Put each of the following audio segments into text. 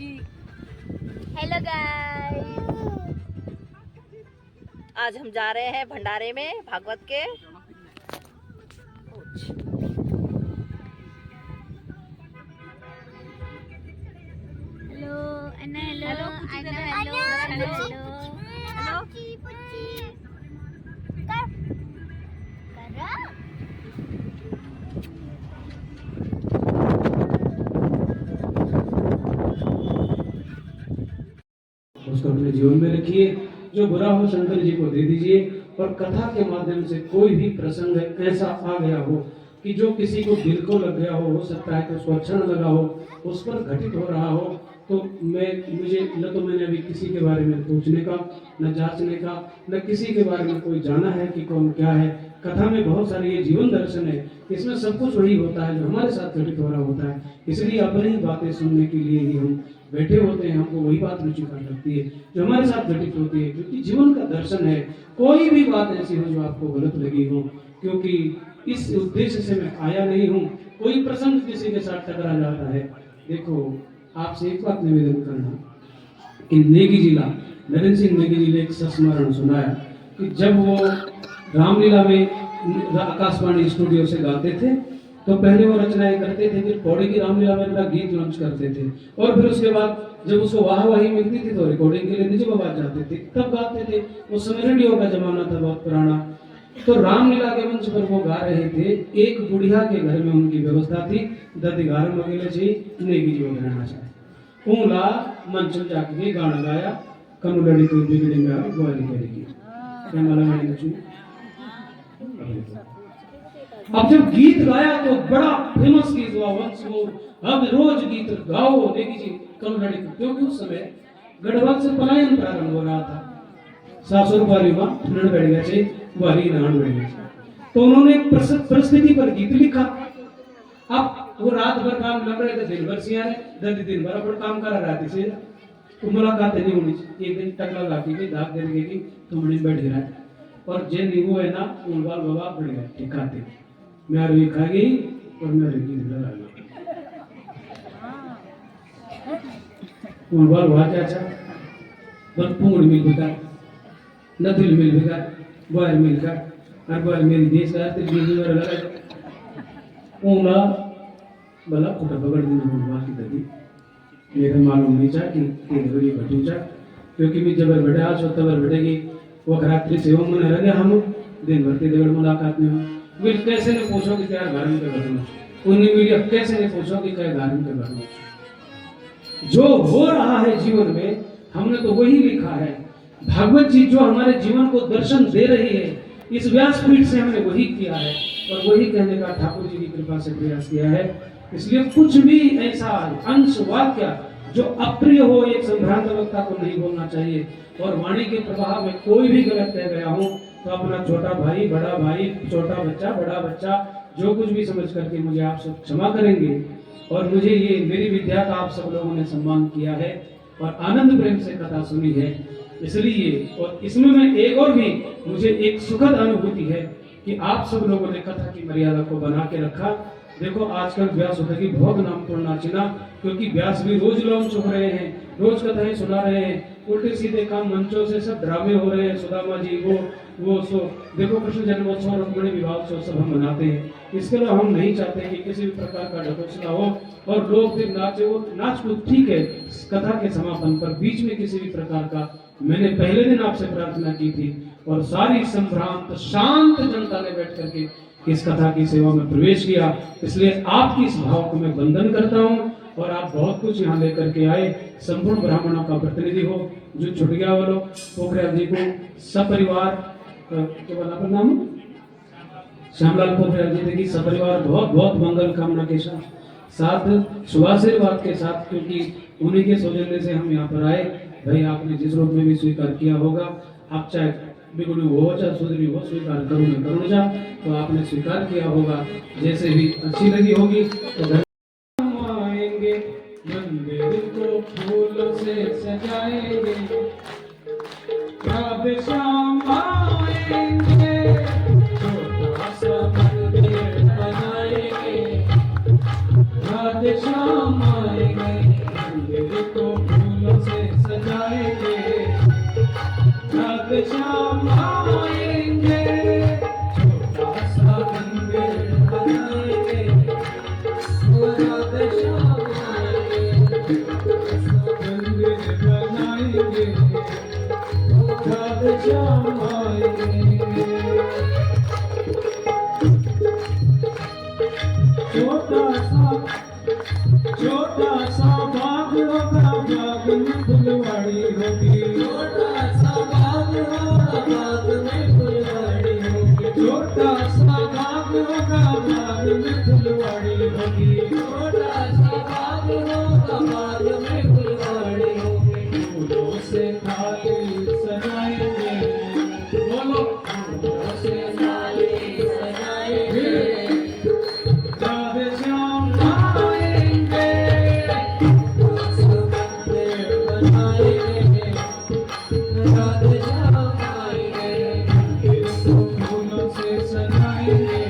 Hello guys, आज हम जा रहे हैं भंडारे में भागवत के। हेलो अन्ना, हेलो अन्ना, हेलो उसको अपने जीवन में रखिए। जो बुरा हो शंकर जी को दे दीजिए। और कथा के माध्यम से कोई भी प्रसंग ऐसा आ गया हो कि जो किसी को दिल को लग गया हो सकता है कि उसको अच्छा न लगा हो, उस पर घटित हो रहा हो, तो मैंने अभी किसी के बारे में पूछने का, न जांचने का, न किसी के बारे में कोई जाना है कि कौन क्या है। कथा में बहुत सारे ये जीवन दर्शन है, इसमें सब कुछ वही होता है जो हमारे साथ घटित हो रहा होता है। इसलिए अपनी ही बातें सुनने के लिए ही हम बैठे होते हैं। हमको वही बात रुचिकर लगती है जो हमारे साथ घटित होती है, क्योंकि जीवन का दर्शन है। कोई भी बात ऐसी हो जो आपको गलत लगी हो, क्योंकि इस उद्देश्य से मैं आया नहीं हूँ। कोई प्रसंग किसी के साथ टकरा जाता है, देखो आपसे एक बात निवेदन करना कि नेगी जिला नरेंद्र सिंह नेगी जी ने एक संस्मरण सुनाया कि जब वो रामलीला में आकाशवाणी स्टूडियो से गाते थे तो पहले वो रचनाएं करते थे, फिर पौड़ी की रामलीला में अपना गीत लॉन्च करते थे, और फिर उसके बाद जब उसको वाहवाही मिलती थी तो रिकॉर्डिंग के लिए निजामाबाद जाते थे, तब गाते थे। उस समय रेडियो का जमाना था बहुत पुराना। तो रामलीला के मंच पर वो गा रहे थे। एक बुढ़िया के घर में उनकी व्यवस्था थी, दधिगार मगेले जी नेगी जी रहना चाहे ऊला मंच जाके गाना गाया, कनु लड़ी कोई बिगड़ी में बोली करेगी क्या माला गाड़ी में। अब जब गीत गाया तो बड़ा फेमस गीत हुआ वंश मोर, अब रोज गीत गाओ नेगी जी कनु लड़ी, क्योंकि उस समय गढ़वाल से पलायन प्रारंभ हो रहा था। सासुर बारी मां ठंड बैठ गया छे, बारी नान बैठ गया, तो उन्होंने परिस्थिति पर गीत लिखा। अब वो रात भर काम लग रहे थे, दिन भर सिया रहे, दिन भर अपन काम करा रहा थी, तो मुलाकात नहीं होनी चाहिए। एक दिन टकला लाती के दाग देने की तुम बैठ गया है, और जे नींबू है ना उनवाल बाबा बढ़ गया ठिकाते मैं रुई खा गई और मैं रुई लगा गई उनवाल वहां क्या अच्छा बन पूंगड़ मिल बेकार नदिल मिल बेकार बाहर मिल का और बाहर मेरी देश का ते बीजी वर लगा ओला बला कुटा बगड़ दिन बोलवा की ददी मेरे मालूम नहीं था कि ये घटूचा, क्योंकि मैं जब बैठे आज सोता बर बैठेगी वो रात्रि से हम मन रहे हम दिन भर के देवड़ मुलाकात में हो। मिल कैसे ने पूछो कि क्या घर में कर रहा, उन्हें मीडिया कैसे ने पूछो कि क्या घर में कर रहा। जो हो रहा है जीवन में हमने तो वही लिखा है। भागवत जी जो हमारे जीवन को दर्शन दे रही है, इस व्यासपीठ से हमने वही किया है और वही कहने का ठाकुर जी की कृपा से प्रयास किया है। इसलिए कुछ भी ऐसा अंश वाक्य जो अप्रिय हो एक संभ्रांत वक्ता को नहीं बोलना चाहिए। और वाणी के प्रभाव में कोई भी गलत कह गया हो तो अपना छोटा भाई, बड़ा भाई, छोटा बच्चा, बड़ा बच्चा, जो कुछ भी समझ करके मुझे आप सब क्षमा करेंगे। और मुझे ये मेरी विद्या का आप सब लोगों ने सम्मान किया है और आनंद प्रेम से कथा सुनी है, इसलिए और इसमें मैं एक और भी मुझे एक सुखद अनुभूति है कि आप सब लोगों ने कथा की मर्यादा को बना के रखा। देखो आजकल व्यास होता कि बहुत नाम तोड़ना चिना, क्योंकि व्यास भी रोज लॉन्च हो रहे हैं, रोज कथाएं सुना रहे हैं, उल्टे सीधे काम मंचों से सब ड्रामे हो रहे हैं। सुदामा जी वो सो देखो कृष्ण जन्मोत्सव रुक्मिणी विवाह उत्सव सब हम मनाते हैं। इसके लिए हम नहीं चाहते कि किसी भी प्रकार का ढकोसला हो और लोग फिर नाचे। वो नाच कूद ठीक है, कथा के समापन पर बीच में किसी भी प्रकार का, मैंने पहले दिन आपसे प्रार्थना की थी और सारी संभ्रांत शांत जनता ने बैठ करके इस कथा की सेवा में प्रवेश किया। इसलिए आपकी इस भाव को मैं वंदन करता हूँ और आप बहुत कुछ यहाँ लेकर के आए। संपूर्ण ब्राह्मणों का प्रतिनिधि हो जो छुट गया वालों पोखरियाल जी को सपरिवार नाम श्यामलाल पोखरियाल जी की सपरिवार बहुत बहुत मंगल कामना के साथ शुभाशीर्वाद के साथ, क्योंकि उन्हीं के सौजन्य से हम यहाँ पर आए। भाई आपने जिस रूप में भी स्वीकार किया होगा, आप चाहे बिगुड़ी हो चाहे सुधरी हो, स्वीकार करो न करो जा, तो आपने स्वीकार किया होगा। जैसे भी अच्छी लगी होगी तो आएंगे, मंदिर को फूलों से सजाएंगे, राधे श्याम आएंगे, छोटा सा मंदिर बनाएंगे, राधे श्याम आएंगे, मंदिर को बाद में फुलवाड़ी होगी, छोटा सा बाग होगा, बाद में फुलवाड़ी होगी, फूलों से थाली सजाएंगे, बोलो फूलों से थाली सजाएंगे, राधे श्याम आएंगे, मंदिर बनाएंगे, राधे श्याम आएंगे, मंदिर को फूलों से सजाएंगे,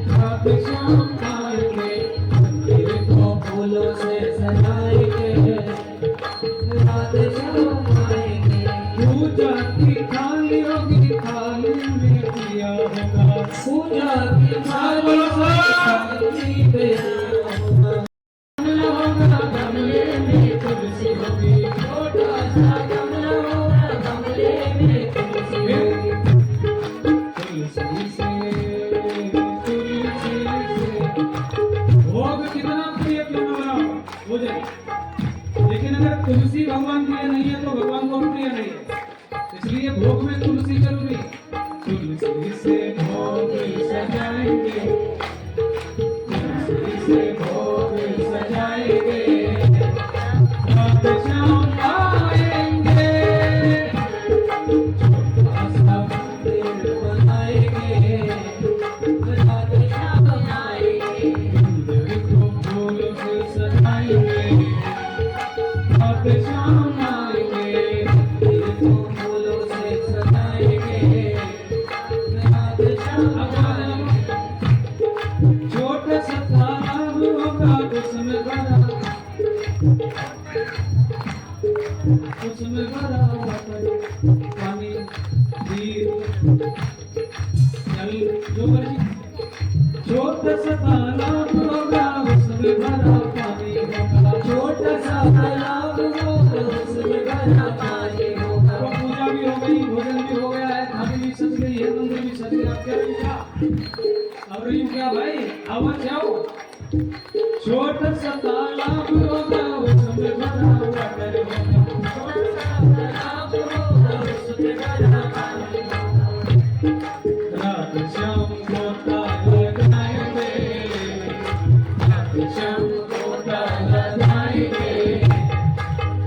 राधे श्याम आएंगे, मंदिर को फूलों से सजाएंगे, राधे श्याम आएंगे, पूजा की थाली होगी, थाली में दिया होगा, पूजा की थाली में दिया होगा, गमला होगा, गमले में तुलसी होगी, छोटा सा गमला होगा, गमले में तुलसी होगी, तुलसी से भोग कितना प्रिय क्यों ना बनाओ हो जाए, लेकिन अगर तुलसी भगवान के लिए नहीं है तो भगवान को प्रिय नहीं है, इसलिए भोग में तुलसी जरूरी है। तुलसी से भोग सजाएंगे, तुलसी से भोग सजाएंगे, राधे श्याम आएंगे, छोटा सा मंदिर बनाएंगे, राधे श्याम आएंगे, मंदिर को फूलों से सजाएंगे, राधे श्याम आएंगे, मंदिर को फूलों से सजाएंगे, राधे श्याम आएंगे, छोटा सा तालाब होगा, उसमें भरा पानी, खीर, जल जो मर्जी, छोटा सा तालाब होगा, उसमें भरा पानी होगा, छोटा सा तालाब होगा, उसमें भरा पानी होगा, तो पूजा भी हो गई, भोजन भी हो गया है, थाली भी सज गई है, मंदिर भी सज गया, क्या रही क्या? अब रही क्या भाई, आवाज जाओ, छोटा सा तालाब होगा, उसमें भरा वाटर होगा, छोटा सा तालाब होगा, उसमें भरा पानी होगा, राधे श्याम को ताला लगाएंगे, राधे श्याम को ताला लगाएंगे,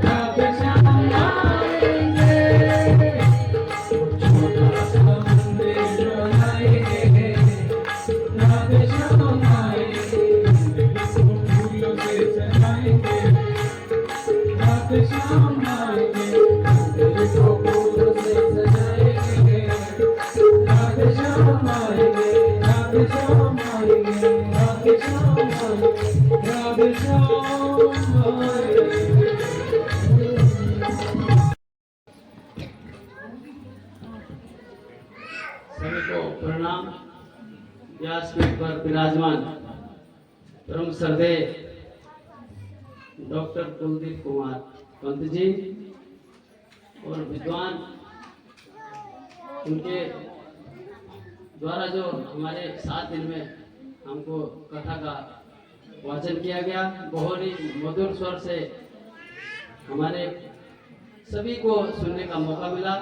राधे श्याम आएंगे, छोटा सा मंदिर बनाएंगे, राधे श्याम आएंगे, फूलों से सजाएंगे, राधे श्याम आएंगे, मंदिर को फूलों से सजाएंगे, राधे श्याम आएंगे, राधे श्याम आएंगे, राधे श्याम आएंगे, राधे श्याम आएंगे। सभी को प्रणाम। व्यासपीठ पर विराजमान परम श्रद्धेय डॉक्टर कुलदीप कुमार पंत जी और विद्वान, उनके द्वारा जो हमारे 7 दिन में हमको कथा का वाचन किया गया, बहुत ही मधुर स्वर से हमारे सभी को सुनने का मौका मिला।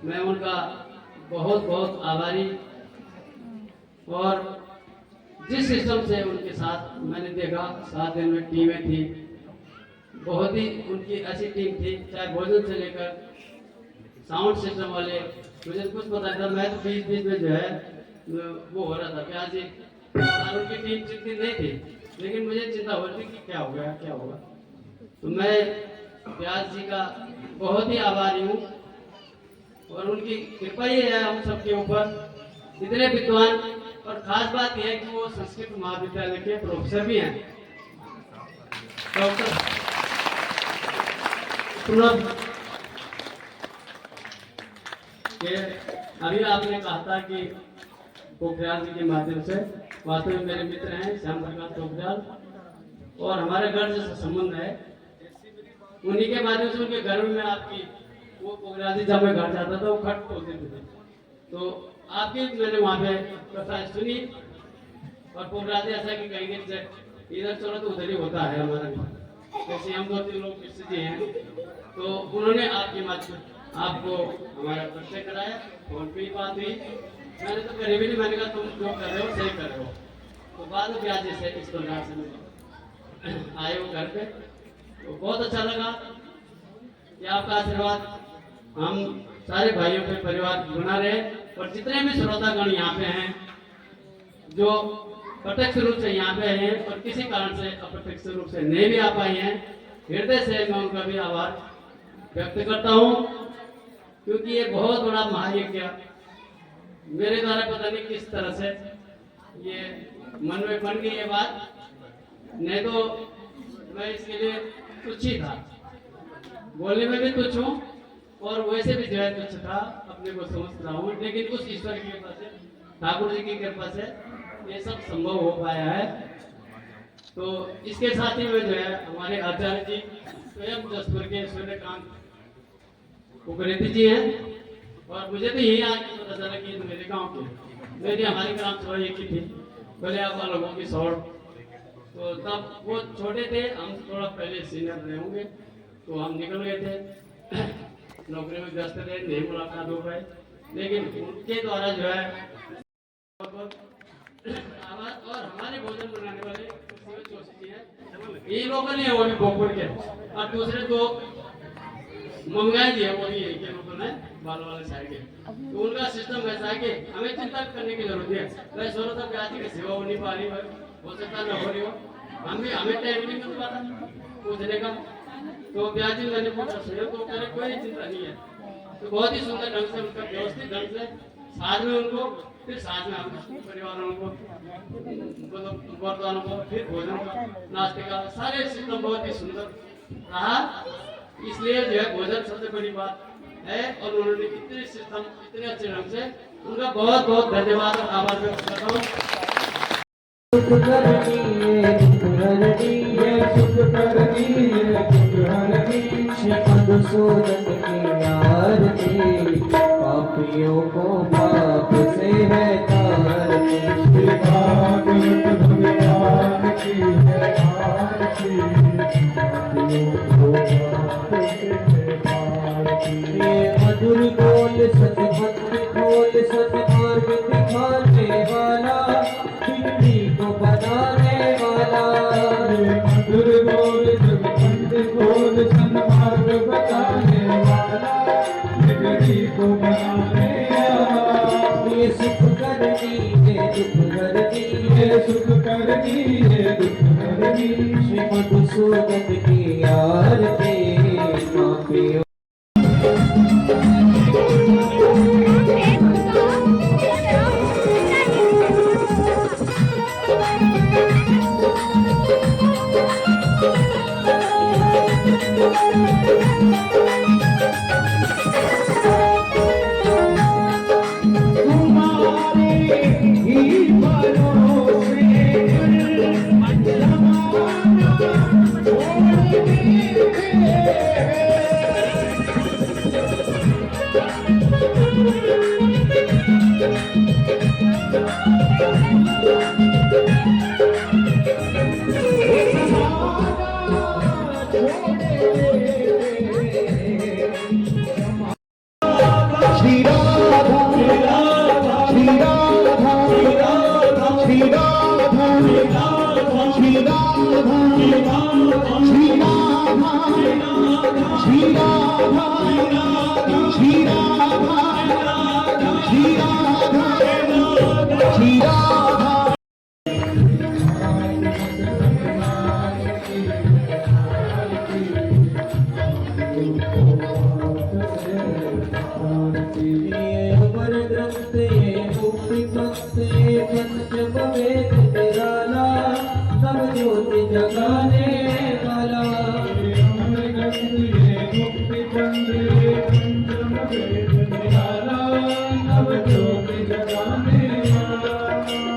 मैं उनका बहुत बहुत आभारी, और जिस सिस्टम से उनके साथ मैंने देखा 7 दिन में टीमें थी, बहुत ही उनकी अच्छी टीम थी, चाहे भोजन से लेकर साउंड सिस्टम वाले, मुझे कुछ पता था, मैं तो बीच बीच में जो है वो हो रहा था क्या जी, और उनकी टीम चिंतित नहीं थी, लेकिन मुझे चिंता हो रही थी कि क्या हो गया क्या होगा। तो मैं व्यास जी का बहुत ही आभारी हूँ, और उनकी कृपा ही है हम सबके ऊपर, इतने विद्वान, और खास बात यह है कि वो संस्कृत महाविद्यालय के प्रोफेसर भी हैं, डॉक्टर कि अभी आपने कहा था कि पोखरियाल जी के माध्यम से, वास्तव में मेरे मित्र हैं श्याम प्रकाश पोखरियाल, और हमारे घर से संबंध है, उन्हीं के माध्यम से उनके घर में आपकी वो पोखरियाल जी, जब मैं घर जाता था वो खट बोलते थे, तो आपकी मैंने वहाँ पे कथा सुनी, और पोखरियाल जी ऐसा कि कहेंगे इधर चलो तो उधर ही होता है हमारा भी, जैसे हम 2-3 लोग कृष्ण जी हैं, तो उन्होंने आपके माध्यम आपको हमारा परिचय कराया, फोन पे बात हुई, मैंने तो करीबी नहीं, मैंने कहा तुम जो कर रहे हो सही कर रहे हो। तो बाद में ब्याज से इस प्रकार से आए वो घर पे, तो बहुत अच्छा लगा कि आपका आशीर्वाद हम सारे भाइयों के परिवार बना रहे, और जितने भी श्रोतागण यहाँ पे हैं जो प्रत्यक्ष रूप से यहाँ पे हैं और किसी कारण से अप्रत्यक्ष रूप से नहीं भी आ पाए हैं, हृदय से मैं उनका भी आभार व्यक्त करता हूँ, क्योंकि ये बहुत बड़ा महायज्ञ मेरे द्वारा पता नहीं किस तरह से ये मन में बन गई ये बात, नहीं तो मैं इसके लिए तुच्छ ही था, बोलने में भी तुच्छ हूँ और वैसे भी जो है तुच्छ था, अपने को समझ रहा हूँ, लेकिन उस ईश्वर की कृपा से, ठाकुर जी की कृपा से ये सब संभव हो पाया है। तो इसके साथ ही में जो है हमारे आचार्य जी स्वयं जसपुर के सूर्यकांत उकरेती जी हैं, और मुझे तो यही आज पता चला कि मेरे गांव के, मेरी हमारी ग्राम सभा एक ही थी, पहले आप लोगों की सौर, तो तब वो छोटे थे, हम थोड़ा पहले सीनियर रहे होंगे, तो हम निकल गए थे नौकरी में व्यस्त थे, नहीं मुलाकात हो पाए, लेकिन उनके द्वारा जो है और हमारे भोजन बनाने वाले जोशी जी हैं, ये लोग नहीं है, वो भी भोजपुर के, और दूसरे दो मंगाई जी है, वो भी यही के लोगों ने बाल वाले साइड के, तो उनका सिस्टम ऐसा है कि हमें चिंता करने की जरूरत है। मैं सोच रहा था ब्याज की सेवा हो नहीं पा रही, हो सकता न हो रही हो, हमें टाइम नहीं मिल पाता पूछने का, तो ब्याज जी मैंने पूछा तो करे कोई चिंता नहीं है, तो बहुत ही सुंदर ढंग से उनका व्यवस्थित ढंग से साथ में उनको, फिर साथ में हम परिवारों को, वर्तमानों को, फिर भोजन का, नाश्ते का, सारे सिस्टम बहुत ही सुंदर रहा, इसलिए जो है भोजन सबसे बड़ी बात है, और उन्होंने इतने सिस्टम इतने अच्छे ढंग से, उनका बहुत बहुत धन्यवाद और आभार व्यक्त करता हूँ। पापियों को पाप से है तारती, भागवत भगवान की है आरती, पापियों को पाप से है तारती। ये मधुर बोल सतपथ खोल सतमार्ग दिखाने वाला, बिगड़ी को बनाने वाला, ये मधुर बोल सतपथ खोल सन्मार्ग बताने वाला, बिगड़ी को बनाने वाला। ये सुख कर दीजिए दुख कर दीजिए, सुख कर दीजिए दुख कर दीजिए, श्री मधुसूदन की आरती पापियों।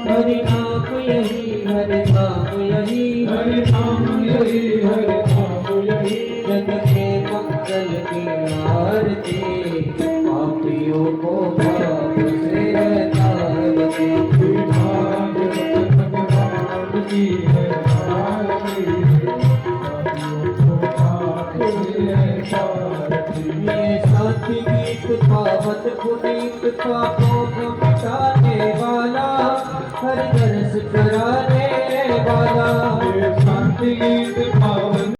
हरि नाम यही हरि नाम यही हरि नाम यही हरि नाम यही, जग के मंगल की आरती, पापियों को पाप से है तारती, भागवत भगवान की है आरती, पापियों को पाप से है तारती। ये साथी गीत पावत पुनीत पापों को मिटाने हरि दर्श कराने वाला शांति गीत पावन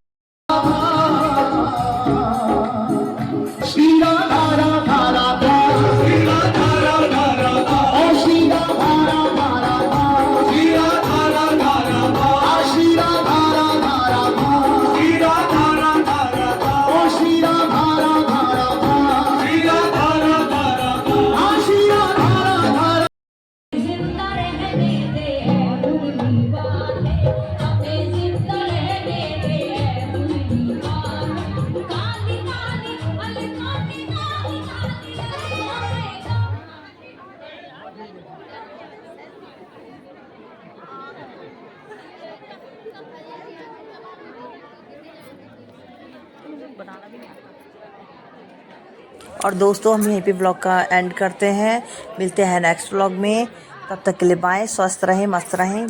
और दोस्तों हम यहीं पे ब्लॉग का एंड करते हैं, मिलते हैं नेक्स्ट ब्लॉग में। तब तक के लिए बाय, स्वस्थ रहें, मस्त रहें।